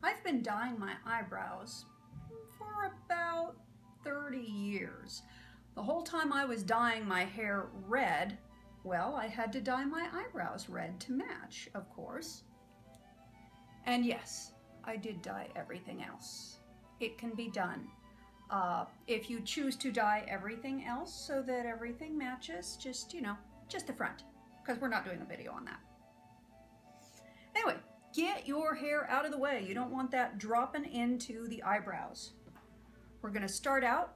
I've been dyeing my eyebrows for about 30 years. The whole time I was dyeing my hair red, well, I had to dye my eyebrows red to match, of course. And yes, I did dye everything else. It can be done. If you choose to dye everything else so that everything matches, just, just the front, because we're not doing a video on that. Anyway, get your hair out of the way. You don't want that dropping into the eyebrows. We're going to start out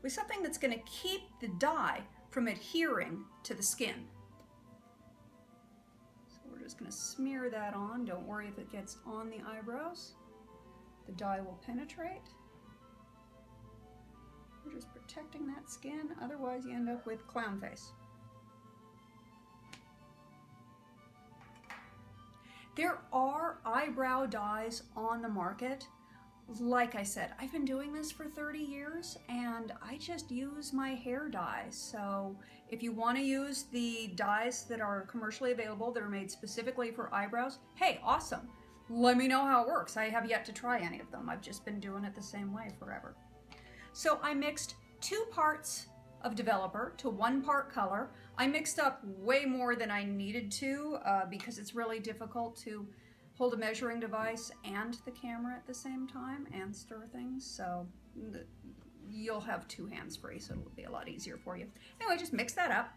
with something that's going to keep the dye from adhering to the skin. So we're just going to smear that on. Don't worry if it gets on the eyebrows. The dye will penetrate. We're just protecting that skin, otherwise you end up with clown face. There are eyebrow dyes on the market. Like I said, I've been doing this for 30 years and I just use my hair dye. So if you want to use the dyes that are commercially available that are made specifically for eyebrows, hey, awesome. Let me know how it works. I have yet to try any of them. I've just been doing it the same way forever. So I mixed 2 parts of developer to 1 part color. I mixed up way more than I needed to because it's really difficult to hold a measuring device and the camera at the same time and stir things. So you'll have 2 hands free, so it'll be a lot easier for you. Anyway, just mix that up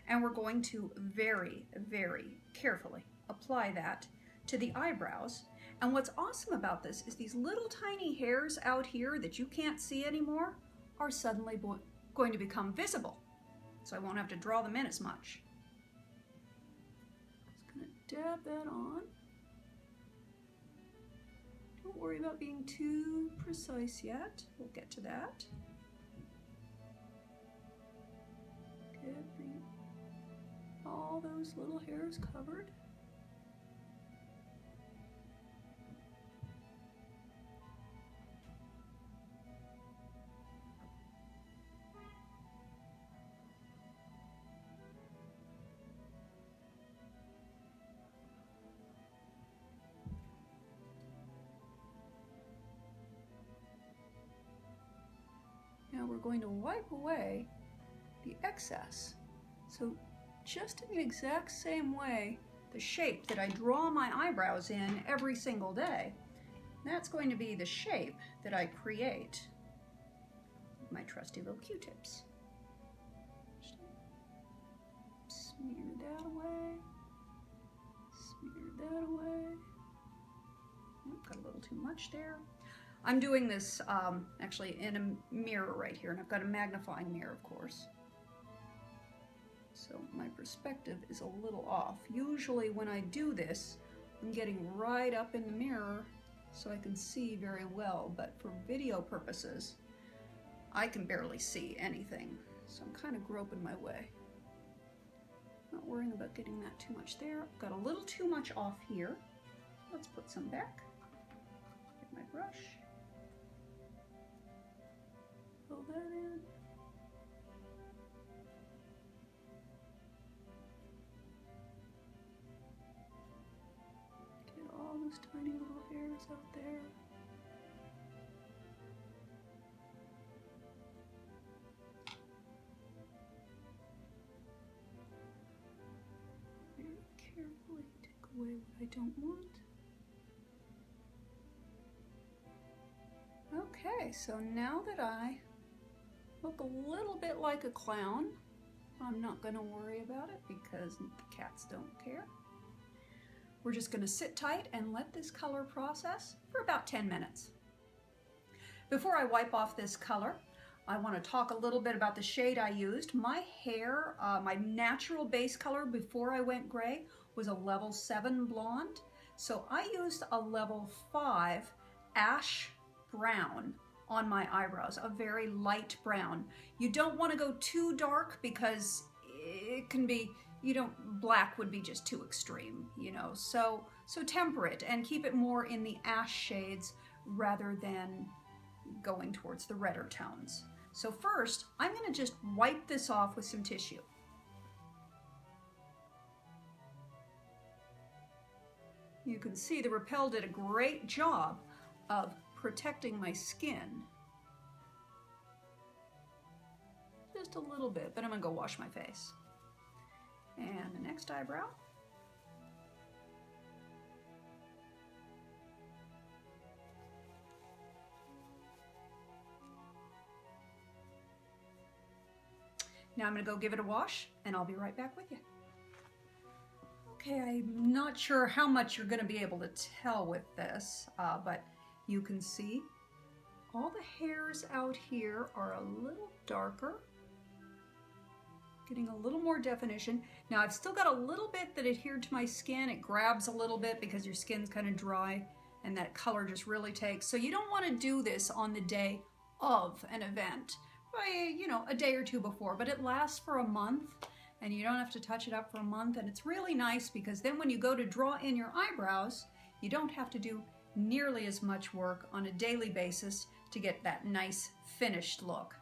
and we're going to very, very carefully apply that to the eyebrows. And what's awesome about this is these little tiny hairs out here that you can't see anymore are suddenly going to become visible. So I won't have to draw them in as much. Just gonna dab that on. Don't worry about being too precise yet. We'll get to that. Get all those little hairs covered. Now we're going to wipe away the excess. So just in the exact same way, the shape that I draw my eyebrows in every single day, that's going to be the shape that I create with my trusty little Q-tips. Smear that away. Smear that away. Oh, got a little too much there. I'm doing this actually in a mirror right here, and I've got a magnifying mirror, of course. So my perspective is a little off. Usually when I do this, I'm getting right up in the mirror so I can see very well, but for video purposes, I can barely see anything. So I'm kind of groping my way. Not worrying about getting that too much there. I've got a little too much off here. Let's put some back. Get my brush. Fill that in. Get all those tiny little hairs out there. Very carefully take away what I don't want. Okay, so now that I look a little bit like a clown, I'm not going to worry about it because the cats don't care. We're just going to sit tight and let this color process for about 10 minutes. Before I wipe off this color, I want to talk a little bit about the shade I used. My hair, my natural base color before I went gray was a level 7 blonde. So I used a level 5 ash brown on my eyebrows, a very light brown. You don't want to go too dark because it can be, black would be just too extreme, so temper it and keep it more in the ash shades rather than going towards the redder tones. So first, I'm going to just wipe this off with some tissue. You can see the Repel did a great job of protecting my skin. Just a little bit, then I'm gonna go wash my face. And the next eyebrow. Now I'm gonna go give it a wash and I'll be right back with you. Okay, I'm not sure how much you're gonna be able to tell with this, but you can see all the hairs out here are a little darker, getting a little more definition. Now I've still got a little bit that adhered to my skin. It grabs a little bit because your skin's kind of dry and that color just really takes. So you don't want to do this on the day of an event, by, you know, a day or two before, but it lasts for a month and you don't have to touch it up for a month. And it's really nice because then when you go to draw in your eyebrows, you don't have to do nearly as much work on a daily basis to get that nice finished look.